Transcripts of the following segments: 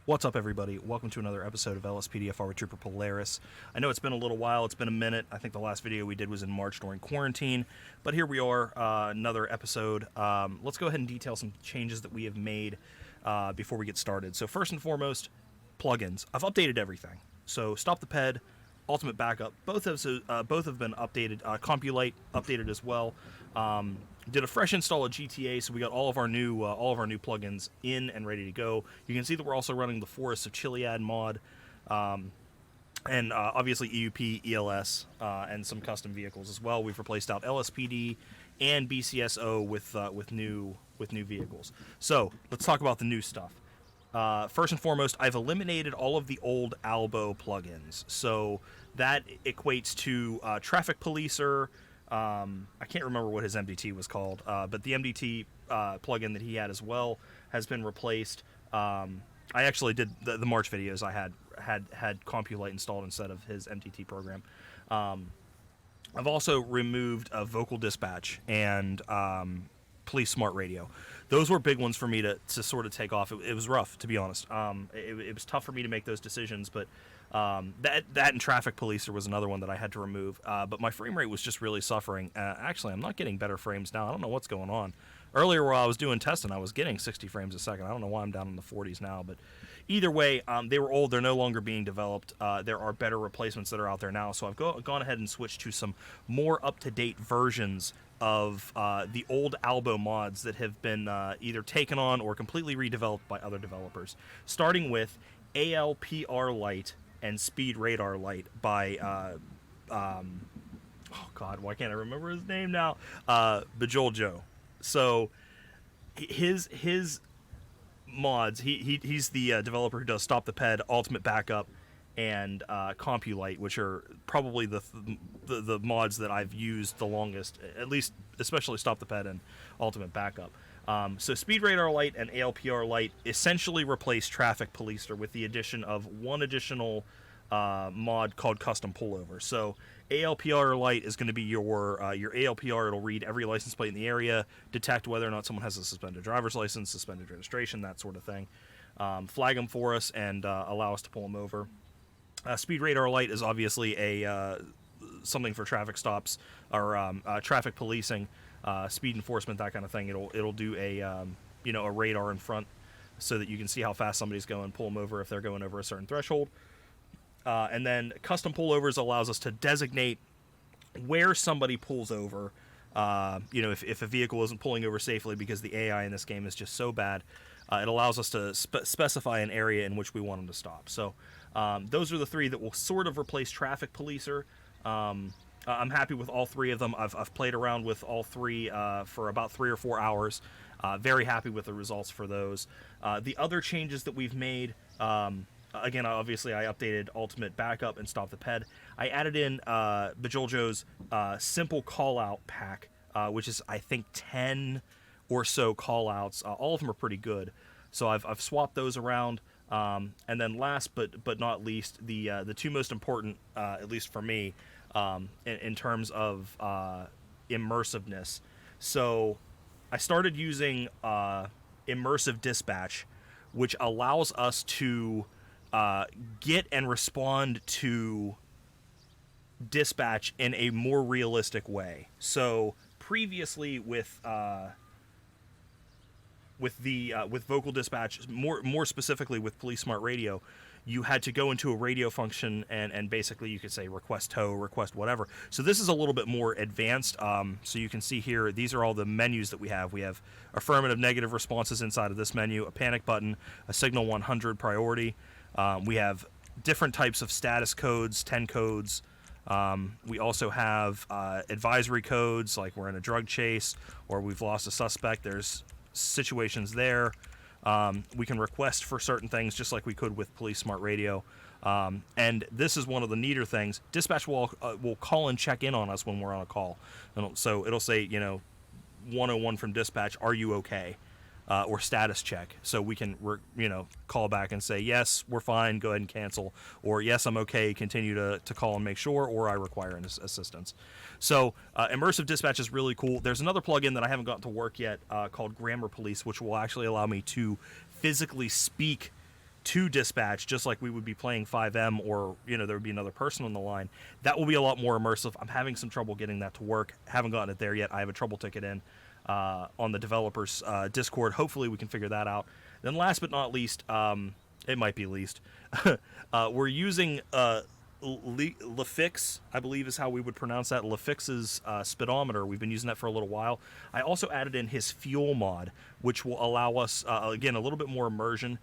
What's up, everybody? Welcome to another episode of LSPDFR with Trooper Polaris. I know it's been a little while. It's been a minute. I think the last video we did was in March during quarantine. But here we are, another episode. Let's go ahead and detail some changes that we have made before we get started. So first and foremost, plugins. I've updated everything. So Stop the Ped, Ultimate Backup, both have been updated. Compulite updated as well. Did a fresh install of GTA, so we got all of our new plugins in and ready to go. You can see that we're also running the Forests of Chiliad mod, and obviously EUP, ELS, and some custom vehicles as well. We've replaced out LSPD and BCSO with new vehicles. So let's talk about the new stuff. First and foremost, I've eliminated all of the old Albo plugins. So that equates to Traffic Policer. I can't remember what his MDT was called, but the MDT plugin that he had as well has been replaced. I actually did the March videos. I had Compulite installed instead of his MDT program. I've also removed Vocal Dispatch and Police Smart Radio. Those were big ones for me to sort of take off. It was rough, to be honest. It was tough for me to make those decisions, but that and Traffic Policer was another one that I had to remove. But my frame rate was just really suffering. Actually, I'm not getting better frames now. I don't know what's going on. Earlier, while I was doing testing, I was getting 60 frames a second. I don't know why I'm down in the 40s now, but either way, they were old. They're no longer being developed. There are better replacements that are out there now, so I've gone ahead and switched to some more up-to-date versions of the old Albo mods that have been either taken on or completely redeveloped by other developers, starting with ALPR Lite and Speed Radar Lite by oh god, why can't I remember his name now? Bajol Joe. So his mods, he's the developer who does Stop the Ped, Ultimate Backup, and Compulite, which are probably the mods that I've used the longest, at least especially Stop the Ped and Ultimate Backup. So Speed Radar Lite and ALPR Lite essentially replace Traffic Policer with the addition of one additional mod called Custom Pullover. So ALPR Lite is going to be your ALPR. It'll read every license plate in the area, detect whether or not someone has a suspended driver's license, suspended registration, that sort of thing. Flag them for us and allow us to pull them over. Speed Radar Lite is obviously a something for traffic stops or traffic policing, speed enforcement, that kind of thing. It'll do a radar in front so that you can see how fast somebody's going, pull them over if they're going over a certain threshold. And then Custom Pullovers allows us to designate where somebody pulls over. If a vehicle isn't pulling over safely because the AI in this game is just so bad, it allows us to specify an area in which we want them to stop. So those are the three that will sort of replace Traffic Policer. I'm happy with all three of them. I've played around with all three for about 3 or 4 hours. Very happy with the results for those. The other changes that we've made, again, obviously I updated Ultimate Backup and Stop the Ped. I added in Bajoljo's simple call-out pack, which is, I think, 10 or so call-outs. All of them are pretty good. So I've swapped those around. And then last but not least, the two most important, at least for me, in terms of immersiveness. So I started using Immersive Dispatch, which allows us to get and respond to dispatch in a more realistic way. So previously with Vocal Dispatch, more specifically with Police Smart Radio, you had to go into a radio function and basically you could say request tow, request whatever. So this is a little bit more advanced. So you can see here, these are all the menus that we have. We have affirmative, negative responses inside of this menu, a panic button, a signal 100 priority. We have different types of status codes, 10 codes. We also have advisory codes, like we're in a drug chase or we've lost a suspect. There's situations there. We can request for certain things just like we could with Police Smart Radio. And this is one of the neater things. Dispatch will call and check in on us when we're on a call. So it'll say, 101 from dispatch, are you okay? Or status check. So we can, call back and say, yes, we're fine, go ahead and cancel. Or yes, I'm okay, continue to call and make sure, or I require assistance. So Immersive Dispatch is really cool. There's another plugin that I haven't gotten to work yet called Grammar Police, which will actually allow me to physically speak to dispatch, just like we would be playing 5M, or there would be another person on the line. That will be a lot more immersive. I'm having some trouble getting that to work. Haven't gotten it there yet. I have a trouble ticket in on the developers Discord. Hopefully we can figure that out. Then last but not least, it might be least, we're using Lefix, I believe is how we would pronounce that. Lefix's speedometer. We've been using that for a little while. I also added in his fuel mod, which will allow us, again, a little bit more immersion.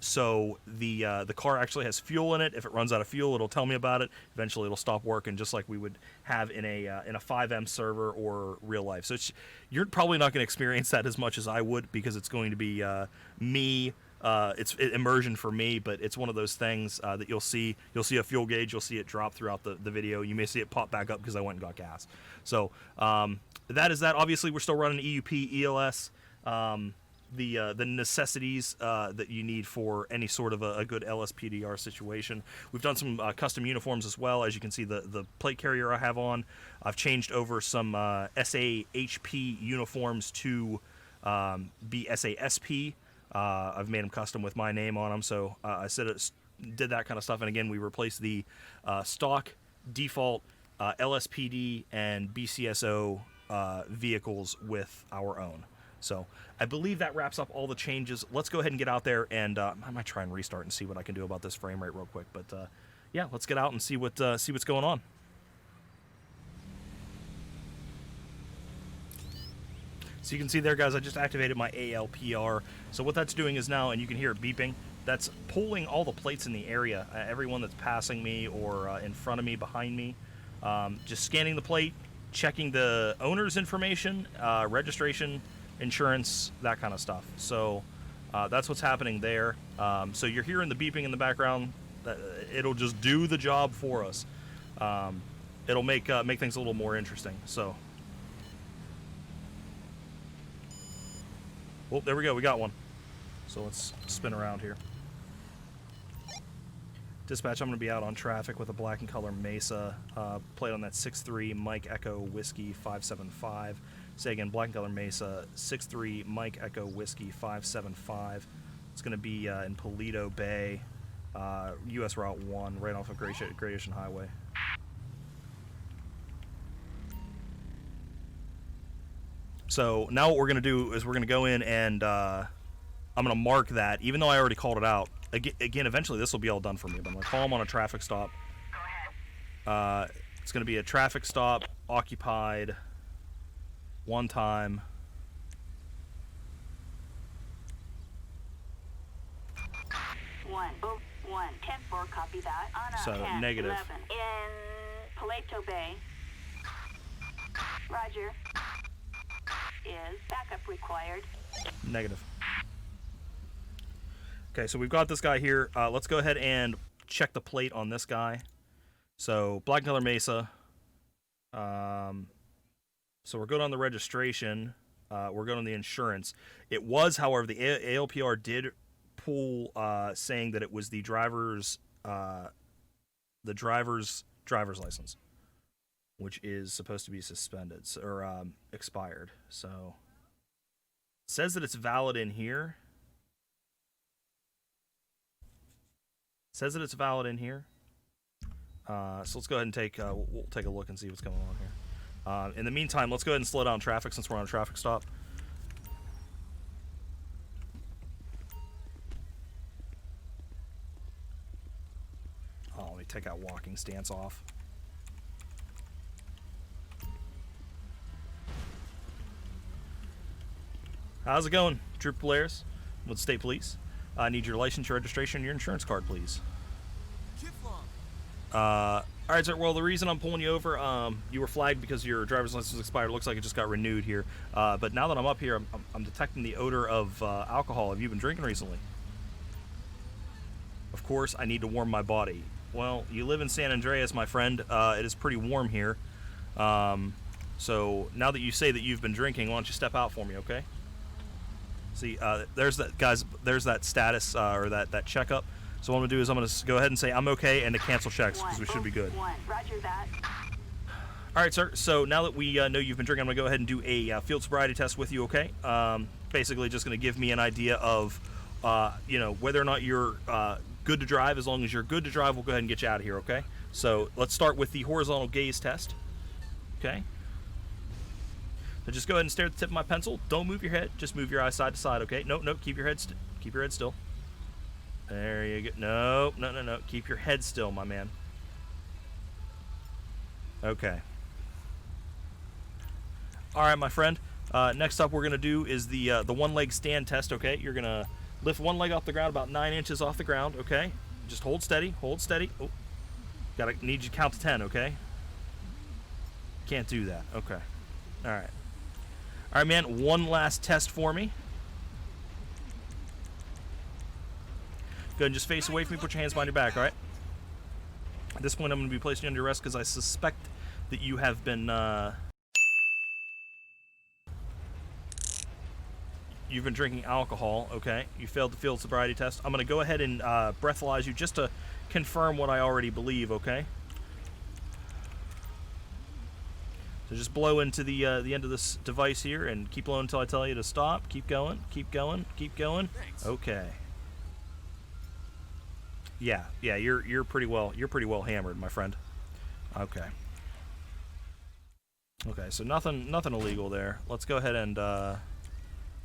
So the car actually has fuel in it. If it runs out of fuel, it'll tell me about it. Eventually, it'll stop working, just like we would have in a 5M server or real life. So you're probably not going to experience that as much as I would, because it's going to be me. It's immersion for me, but it's one of those things that you'll see a fuel gauge, you'll see it drop throughout the video. You may see it pop back up because I went and got gas. So that is that. Obviously, we're still running EUP, ELS, the necessities that you need for any sort of a good LSPDR situation. We've done some custom uniforms as well. As you can see, the plate carrier I have on, I've changed over some SAHP uniforms to be SASP. I've made them custom with my name on them, so I did that kind of stuff. And again, we replaced the stock default LSPD and BCSO vehicles with our own. So I believe that wraps up all the changes. Let's go ahead and get out there, and I might try and restart and see what I can do about this frame rate real quick. But yeah, let's get out and see what's going on. So you can see there, guys, I just activated my ALPR. So what that's doing is now, and you can hear it beeping, that's pulling all the plates in the area, everyone that's passing me or in front of me, behind me. Just scanning the plate, checking the owner's information, registration, insurance, that kind of stuff. So that's what's happening there. So you're hearing the beeping in the background. It'll just do the job for us. It'll make things a little more interesting. So. Well, there we go. We got one. So let's spin around here. Dispatch, I'm going to be out on traffic with a black and color Mesa, plate on that 6-3 Mike Echo Whiskey 575. Say again, black and color Mesa, 6-3 Mike Echo Whiskey 575. It's going to be in Paleto Bay, U.S. Route 1, right off of Great Ocean Highway. So now what we're going to do is we're going to go in and I'm going to mark that, even though I already called it out. Again, eventually this will be all done for me, but I'm going to call him on a traffic stop. It's going to be a traffic stop, occupied, one time. One, 10-4, copy that. On so 10, negative. 11. In Paleto Bay. Roger. Is backup required? Negative. Okay, so we've got this guy here. Let's go ahead and check the plate on this guy. So black and color Mesa. So we're good on the registration. We're good on the insurance. It was, however, the ALPR did pull saying that it was the driver's license, which is supposed to be suspended or expired. So it says that it's valid in here. So let's go ahead and we'll take a look and see what's going on here. In the meantime, let's go ahead and slow down traffic since we're on a traffic stop. Oh, let me take that walking stance off. How's it going, Trooper Polaris with State Police? I need your license, your registration, and your insurance card, please. All right, sir. Well, the reason I'm pulling you over, you were flagged because your driver's license expired. It looks like it just got renewed here. But now that I'm up here, I'm detecting the odor of alcohol. Have you been drinking recently? Of course, I need to warm my body. Well, you live in San Andreas, my friend. It is pretty warm here. So now that you say that you've been drinking, why don't you step out for me, okay? See, there's that, guys. There's that status or that checkup. So what I'm gonna do is I'm gonna go ahead and say I'm okay and to cancel checks because we should be good. Roger that. All right, sir. So now that we know you've been drinking, I'm gonna go ahead and do a field sobriety test with you. Okay. Basically, just gonna give me an idea of you know, whether or not you're good to drive. As long as you're good to drive, we'll go ahead and get you out of here, okay? So let's start with the horizontal gaze test, okay? So just go ahead and stare at the tip of my pencil. Don't move your head. Just move your eyes side to side, okay? Nope, nope. Keep your head still. There you go. Nope, no. Keep your head still, my man. Okay. All right, my friend. Next up, we're gonna do is the one-leg stand test. Okay, you're gonna lift one leg off the ground, about 9 inches off the ground. Okay, just hold steady. Hold steady. Oh, need you to count to 10. Okay. Can't do that. Okay. All right. All right, man. One last test for me. Go ahead and just face away from me. Put your hands behind your back. All right. At this point, I'm going to be placing you under arrest because I suspect that you have been you've been drinking alcohol. Okay. You failed the field sobriety test. I'm going to go ahead and breathalyze you just to confirm what I already believe. Okay. So just blow into the end of this device here and keep blowing until I tell you to stop. Keep going. Keep going. Keep going. Okay. Yeah, you're pretty well hammered, my friend. Okay. Okay, so nothing illegal there. Let's go ahead and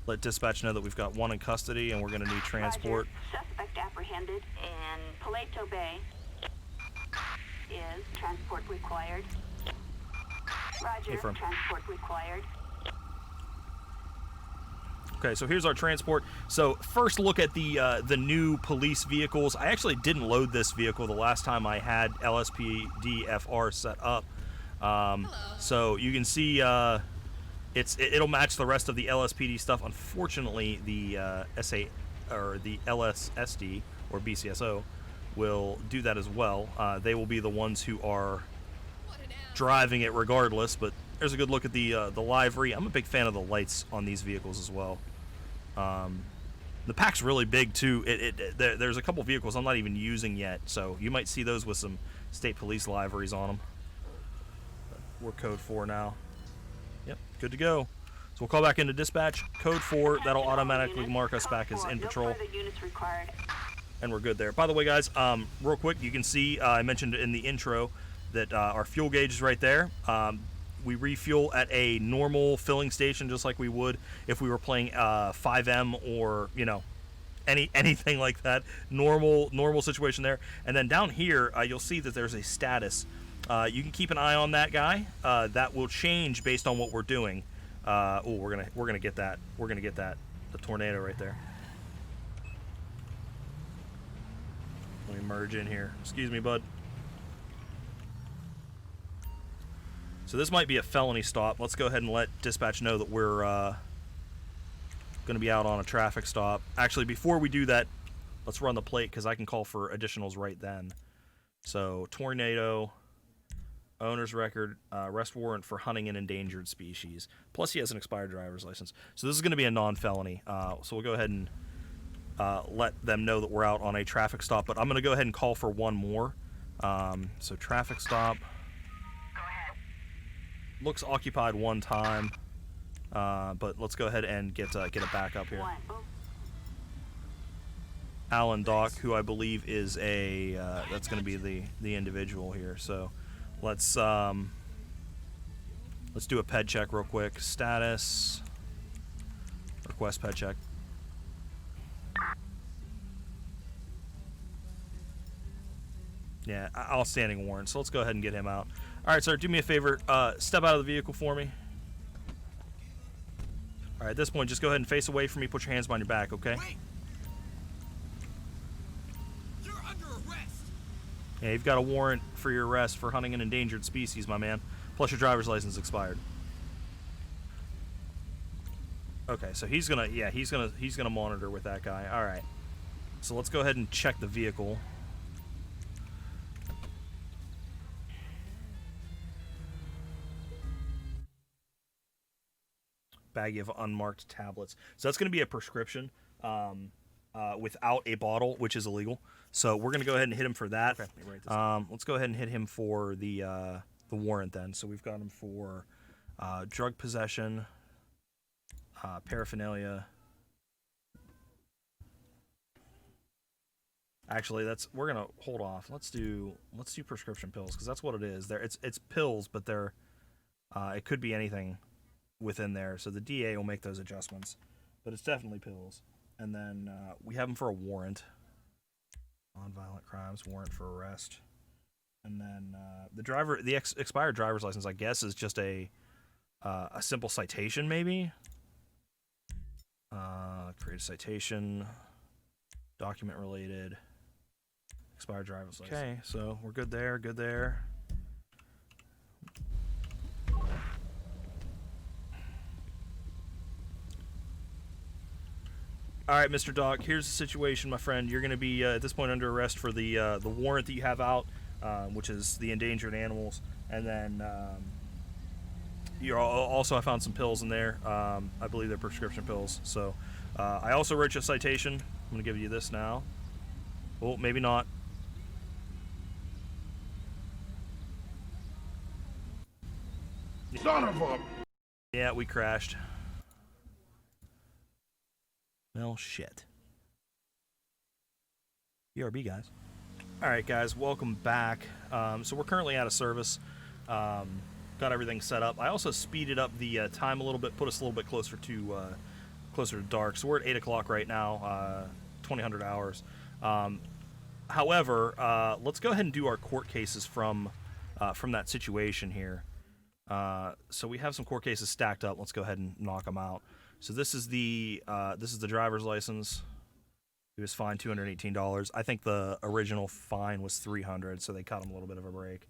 let dispatch know that we've got one in custody and we're going to need transport. Roger. Suspect apprehended in Polaris Bay. Is transport required? Roger. Transport required. Okay, so here's our transport. So first look at the new police vehicles. I actually didn't load this vehicle the last time I had LSPDFR set up. So you can see it'll match the rest of the LSPD stuff. Unfortunately, the SA or the LSSD or BCSO will do that as well. They will be the ones who are driving it regardless. But there's a good look at the livery. I'm a big fan of the lights on these vehicles as well. The pack's really big too. There's a couple vehicles I'm not even using yet, so you might see those with some state police liveries on them. We're code 4 now. Yep, good to go. So we'll call back into dispatch. Code 4, that'll automatically mark us back as in patrol. And we're good there. By the way, guys, real quick, you can see I mentioned in the intro that our fuel gauge is right there. We refuel at a normal filling station, just like we would if we were playing 5M or, you know, anything like that. Normal situation there. And then down here, you'll see that there's a status. You can keep an eye on that guy. That will change based on what we're doing. We're gonna get that. We're gonna get that. The tornado right there. Let me merge in here. Excuse me, bud. So this might be a felony stop. Let's go ahead and let dispatch know that we're going to be out on a traffic stop. Actually, before we do that, let's run the plate because I can call for additionals right then. So, tornado, owner's record, arrest warrant for hunting an endangered species. Plus, he has an expired driver's license. So this is going to be a non-felony. So we'll go ahead and let them know that we're out on a traffic stop. But I'm going to go ahead and call for one more. So traffic stop. Looks occupied one time, but let's go ahead and get a backup here. Alan Dock, who I believe is that's going to be the individual here. So let's do a ped check real quick. Status, request ped check. Yeah, outstanding warrant. So let's go ahead and get him out. All right, sir, do me a favor. Step out of the vehicle for me. All right, at this point, just go ahead and face away from me. Put your hands behind your back, okay? Wait. You're under arrest. Yeah, you've got a warrant for your arrest for hunting an endangered species, my man. Plus your driver's license expired. Okay, so he's gonna monitor with that guy. All right. So let's go ahead and check the vehicle. Baggie of unmarked tablets. So that's going to be a prescription without a bottle, which is illegal. So we're going to go ahead and hit him for that. Okay, let's go ahead and hit him for the warrant then. So we've got him for drug possession, paraphernalia, Actually, we're gonna hold off. Let's do prescription pills because that's what it is. It's pills, but they're it could be anything within there. So the DA will make those adjustments, but it's definitely pills. And then we have them for a warrant, non-violent crimes warrant for arrest. And then the expired driver's license, I guess, is just a simple citation, maybe. Create a citation, document related. Expired driver's license. Okay, so we're good there, good there. All right, Mr. Doc, here's the situation, my friend. You're going to be, at this point, under arrest for the warrant that you have out, which is the endangered animals. And then you're also, I found some pills in there. I believe they're prescription pills. So I also wrote you a citation. I'm going to give you this now. Oh, maybe not. Son of a... Yeah, we crashed. Well, shit. BRB, guys. Alright, guys, welcome back. So we're currently out of service. Got everything set up. I also speeded up the time a little bit, put us a little bit closer to dark. So we're at 8 o'clock right now, 2000 hours. However, let's go ahead and do our court cases from that situation here. So we have some court cases stacked up. Let's go ahead and knock them out. So this is the driver's license. He was fined $218. I think the original fine was $300, so they cut him a little bit of a break.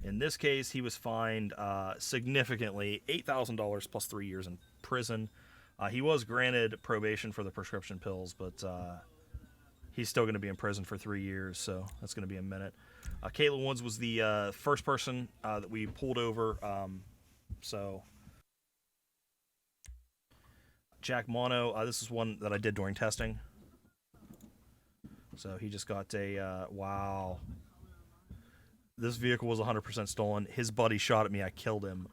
In this case, he was fined significantly, $8,000 plus 3 years in prison. He was granted probation for the prescription pills, but he's still going to be in prison for 3 years, so that's going to be a minute. Caitlin Woods was the first person that we pulled over. So Jack Mono, this is one that I did during testing. So he just got a, wow. This vehicle was 100% stolen. His buddy shot at me. I killed him.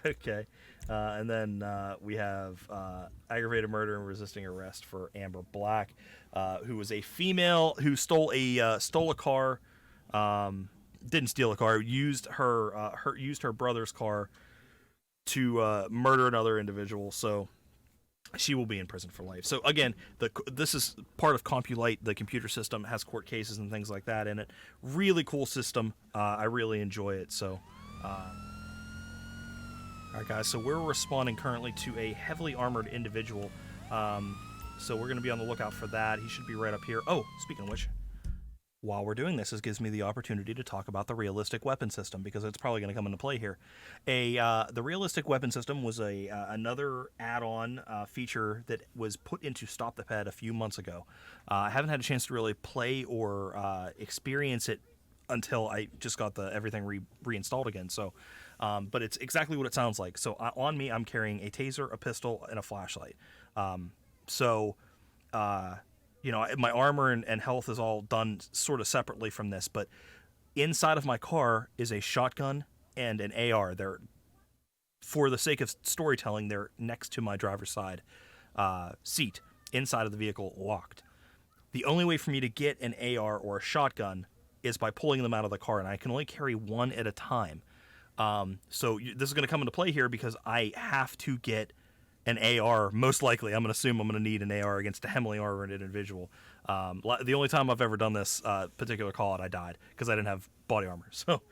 Okay. And then we have aggravated murder and resisting arrest for Amber Black, who was a female who stole a car. Didn't steal a car. Used her brother's car to murder another individual. So she will be in prison for life. So again, this is part of CompuLite. The computer system has court cases and things like that in it. Really cool system. I really enjoy it. So. Alright guys, so we're responding currently to a heavily armored individual, so we're going to be on the lookout for that. He should be right up here. Oh, speaking of which, while we're doing this, it gives me the opportunity to talk about the realistic weapon system, because it's probably going to come into play here. The realistic weapon system was another add-on feature that was put into Stop the Ped a few months ago. I haven't had a chance to really play or experience it until I just got everything reinstalled again, so... but it's exactly what it sounds like. So on me, I'm carrying a taser, a pistol, and a flashlight. You know, my armor and health is all done sort of separately from this, but inside of my car is a shotgun and an AR. They're, for the sake of storytelling, they're next to my driver's side seat, inside of the vehicle, locked. The only way for me to get an AR or a shotgun is by pulling them out of the car, and I can only carry one at a time. So this is going to come into play here because I have to get an AR. Most likely, I'm going to assume I'm going to need an AR against a heavily armored individual. The only time I've ever done this particular call-out, I died because I didn't have body armor. So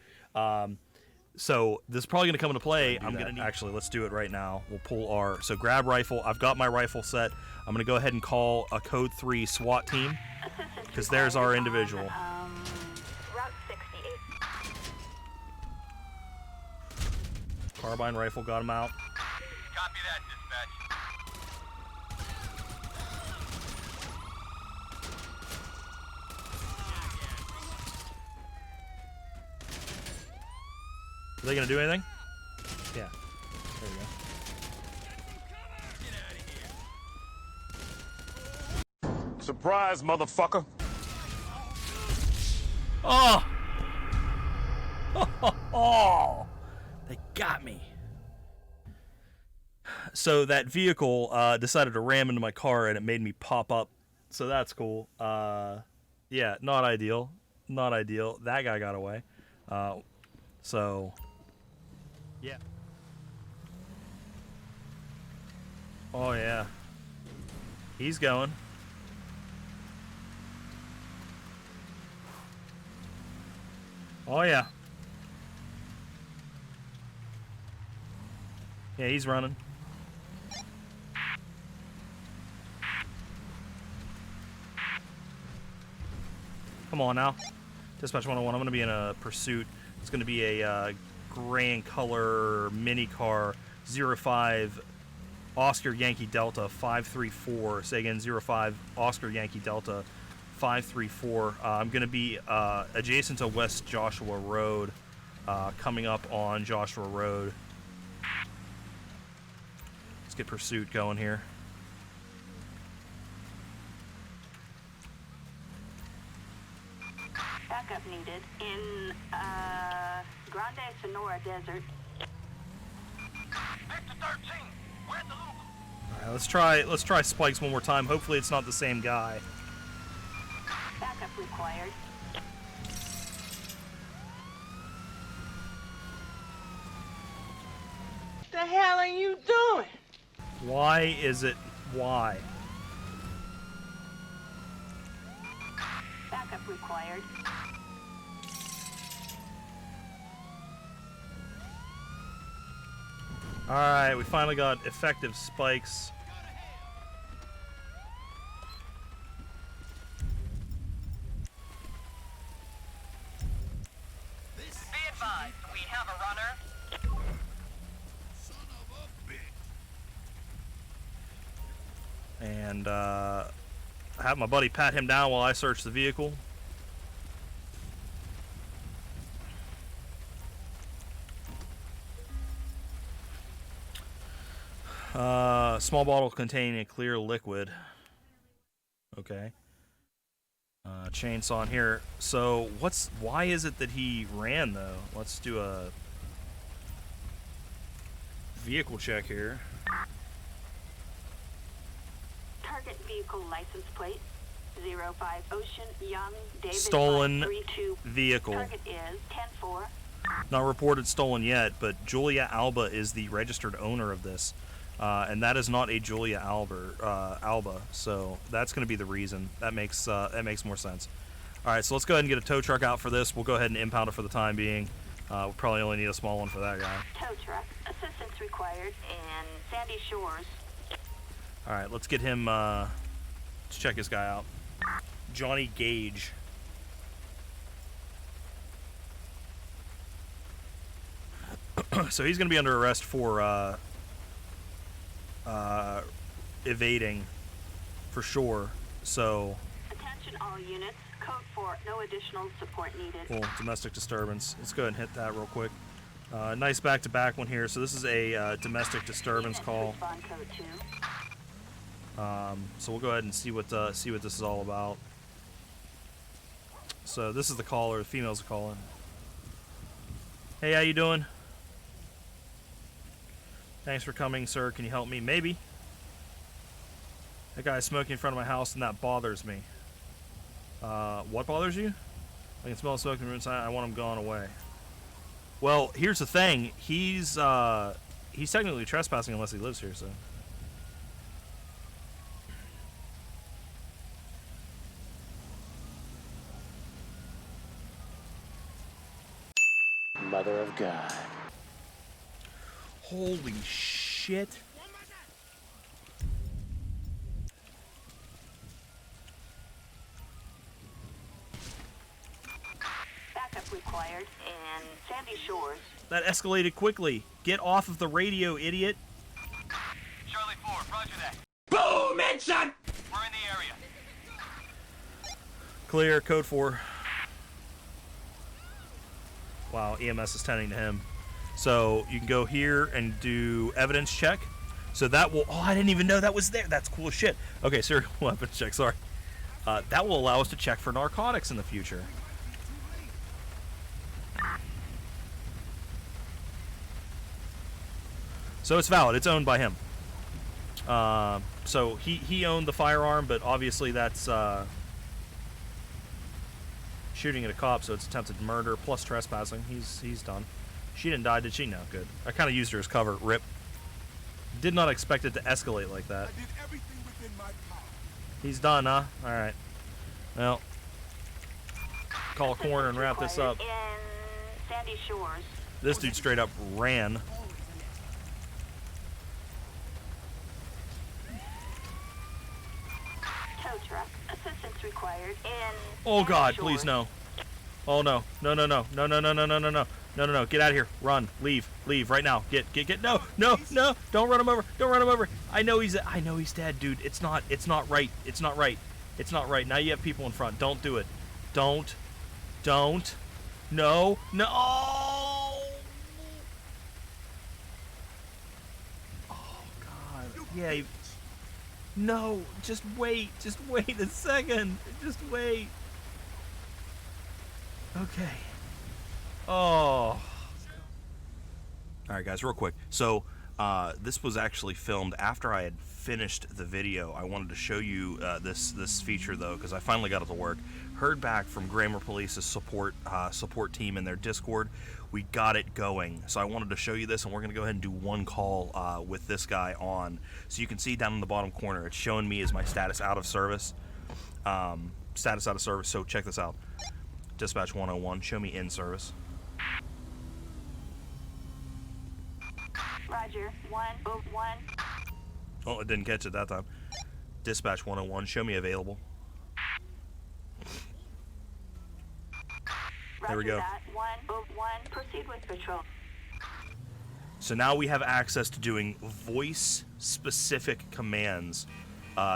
this is probably going to come into play. I'm going to actually, let's do it right now. We'll pull so grab rifle. I've got my rifle set. I'm going to go ahead and call a Code 3 SWAT team because there's our individual. Route 68. Carbine rifle, got him out. Copy that, dispatch. Are they going to do anything? Yeah. There we go. Surprise, motherfucker. Oh! Oh! They got me. So that vehicle decided to ram into my car, and it made me pop up So that's cool. Yeah, not ideal. Not ideal. That guy got away. So, yeah. Oh, yeah. He's going. Oh, yeah. Yeah, he's running. Come on now. Dispatch 101, I'm going to be in a pursuit. It's going to be a gray in color mini car 05 Oscar Yankee Delta 534. Say again, 05 Oscar Yankee Delta 534. I'm going to be adjacent to West Joshua Road, coming up on Joshua Road. Let's get pursuit going here. Backup needed in Grande Sonora Desert. Victor 13, we're at the loop. All right, let's try spikes one more time. Hopefully it's not the same guy. Backup required. The hell are you doing? Why is it? Why? Backup required. Alright, we finally got effective spikes. Be advised, we have a runner. And have my buddy pat him down while I search the vehicle. Small bottle containing a clear liquid. Okay. Chainsaw in here. So why is it that he ran though? Let's do a vehicle check here. Target vehicle license plate 05 Ocean Young David Stolen 532. vehicle. Target is 10-4. Not reported stolen yet, but Julia Alba is the registered owner of this. And that is not a Julia Alba, so that's going to be the reason. That makes more sense. All right, so let's go ahead and get a tow truck out for this. We'll go ahead and impound it for the time being. We'll probably only need a small one for that guy. Tow truck. Assistance required in Sandy Shores. All right, let's get him. Let's check this guy out. Johnny Gage. So he's going to be under arrest for evading, for sure. So, Attention all units. Code 4. No additional support needed. cool. Domestic disturbance. Let's go ahead and hit that real quick. Nice back-to-back one here. So this is a domestic disturbance Units call. respond code 2. So we'll go ahead and see what this is all about. So this is the caller. The female's calling. Hey, how you doing? Thanks for coming, sir. Can you help me? Maybe. That guy's smoking in front of my house, and that bothers me. What bothers you? I can smell smoke from inside. I want him gone away. Well, here's the thing. He's technically trespassing unless he lives here, so. Mother of God. Holy shit. Backup required in Sandy Shores. That escalated quickly. Get off of the radio, idiot. Charlie 4, roger that. Boom! Headshot! We're in the area. Clear, code 4. Wow, EMS is tending to him. So you can go here and do evidence check. So that will, oh, I didn't even know that was there. That's cool as shit. Okay, serial weapons check, sorry. That will allow us to check for narcotics in the future. So it's valid, it's owned by him. So he owned the firearm, but obviously that's shooting at a cop, so it's attempted murder plus trespassing. He's done. She didn't die, did she? No, good. I kind of used her as cover. Rip. Did not expect it to escalate like that. I did everything within my power. He's done, huh? All right. Well, call a coroner and wrap this up. In Sandy Shores. This dude straight up ran. Tow truck. Assistance required in Oh Sandy God, Shores. please no. Oh no. No, no, no. No, no, no, no, no, no, no. No, no, no. Get out of here. Run. Leave. Leave right now. Get. No, no, no. Don't run him over. Don't run him over. I know he's dead, dude. It's not right. It's not right. It's not right. Now you have people in front. Don't do it. Don't. No. No. Oh God. Yeah. No. Just wait. Just wait a second. Just wait. Okay. Oh. Alright guys, real quick. So, this was actually filmed after I had finished the video. I wanted to show you this feature though, because I finally got it to work. Heard back from Grammar Police's support team in their Discord. We got it going. So I wanted to show you this, and we're going to go ahead and do one call with this guy on. So you can see down in the bottom corner, it's showing me as my status out of service. Status out of service, so check this out. Dispatch 101, show me in service. Roger. 101. Oh, it didn't catch it that time. Dispatch 101, show me available. There we go. Roger that. 101. Proceed with patrol. So now we have access to doing voice-specific commands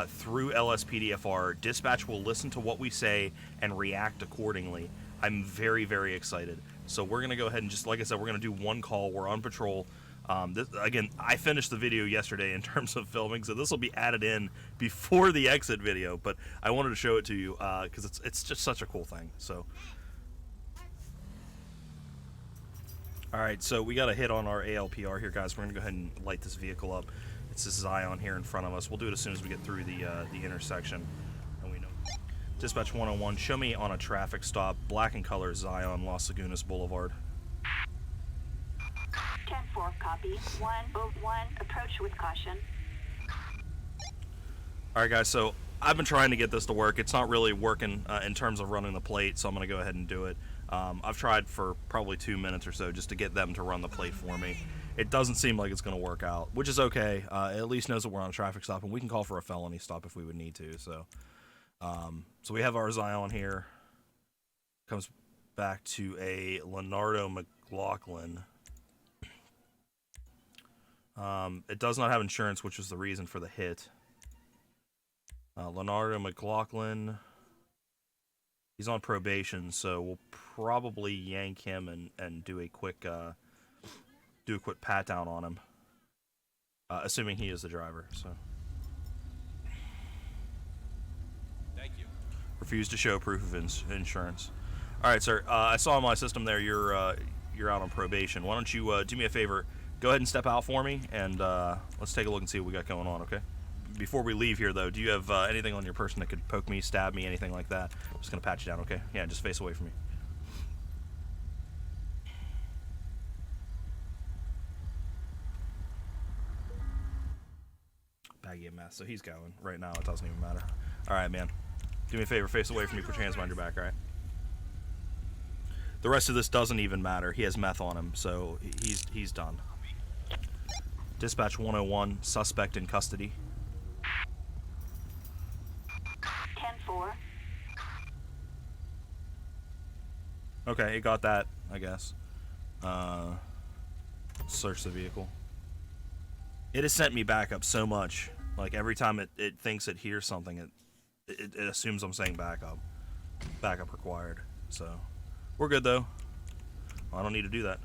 through LSPDFR. Dispatch will listen to what we say and react accordingly. I'm very, very excited. So we're going to go ahead and just, like I said, we're going to do one call. We're on patrol. Again, I finished the video yesterday in terms of filming, so this will be added in before the exit video, but I wanted to show it to you because it's just such a cool thing. So, all right, so we got a hit on our ALPR here, guys. We're going to go ahead and light this vehicle up. It's this Zion here in front of us. We'll do it as soon as we get through the intersection. And we know. Dispatch 101, show me on a traffic stop, black and color, Zion, Las Lagunas Boulevard. 10-4, copy. 101, approach with caution. Alright guys, so I've been trying to get this to work. It's not really working in terms of running the plate, so I'm going to go ahead and do it. I've tried for probably 2 minutes or so just to get them to run the plate for me. It doesn't seem like it's going to work out, which is okay. It at least knows that we're on a traffic stop, and we can call for a felony stop if we would need to. So, so we have our Zion here. Comes back to a Leonardo McLaughlin. It does not have insurance, which was the reason for the hit. Leonardo McLaughlin, he's on probation, so we'll probably yank him and do a quick pat down on him, assuming he is the driver. So, Thank you. refuse to show proof of insurance. All right, sir. I saw in my system there you're out on probation. Why don't you do me a favor? Go ahead and step out for me, and let's take a look and see what we got going on, okay? Before we leave here, though, do you have anything on your person that could poke me, stab me, anything like that? I'm just going to pat you down, okay? Yeah, just face away from me. Baggy a mess, so he's going. Right now, it doesn't even matter. All right, man. Do me a favor, face away from me, put your hands behind your back, all right? The rest of this doesn't even matter. He has meth on him, so he's done. Dispatch 101, suspect in custody. 10-4. Okay, it got that, I guess. Search the vehicle. It has sent me back up so much. Like, every time it thinks it hears something, it assumes I'm saying backup. Backup required. So, we're good, though. I don't need to do that.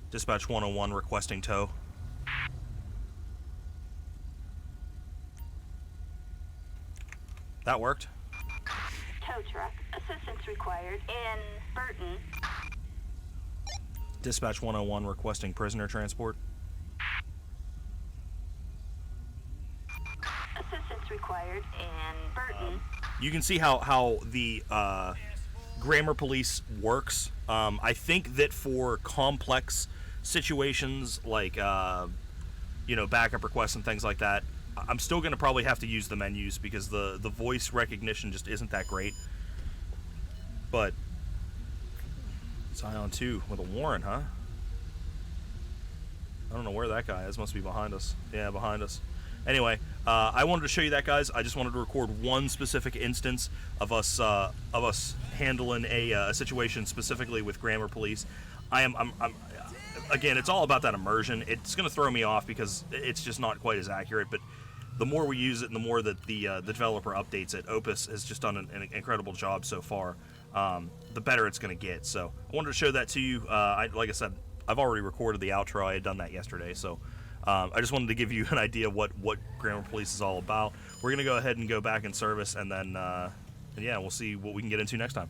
Dispatch 101 requesting tow. That worked. Tow truck. Assistance required in Burton. Dispatch 101 requesting prisoner transport. required in Burton. You can see how the grammar police works. I think that for complex situations like backup requests and things like that, I'm still going to probably have to use the menus because the voice recognition just isn't that great. But Scion 2 with a Warren, huh? I don't know where that guy is. Must be behind us. Yeah, behind us. Anyway, I wanted to show you that, guys. I just wanted to record one specific instance of us handling a situation specifically with grammar police. I'm again, it's all about that immersion. It's going to throw me off because it's just not quite as accurate, but the more we use it and the more that the developer updates it, Opus has just done an incredible job so far. The better it's going to get. So I wanted to show that to you. Like I said, I've already recorded the outro. I had done that yesterday, so I just wanted to give you an idea of what Grammar Police is all about. We're going to go ahead and go back in service, and then yeah, we'll see what we can get into next time.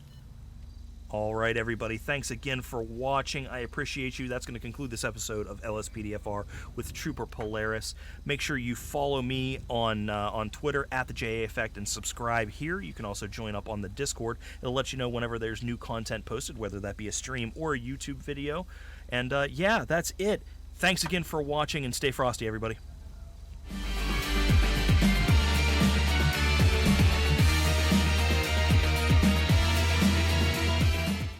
All right, everybody, thanks again for watching. I appreciate you. That's going to conclude this episode of LSPDFR with Trooper Polaris. Make sure you follow me on Twitter at the JA Effect and subscribe here. You can also join up on the Discord. It'll let you know whenever there's new content posted, whether that be a stream or a YouTube video. And yeah, that's it. Thanks again for watching, and stay frosty, everybody.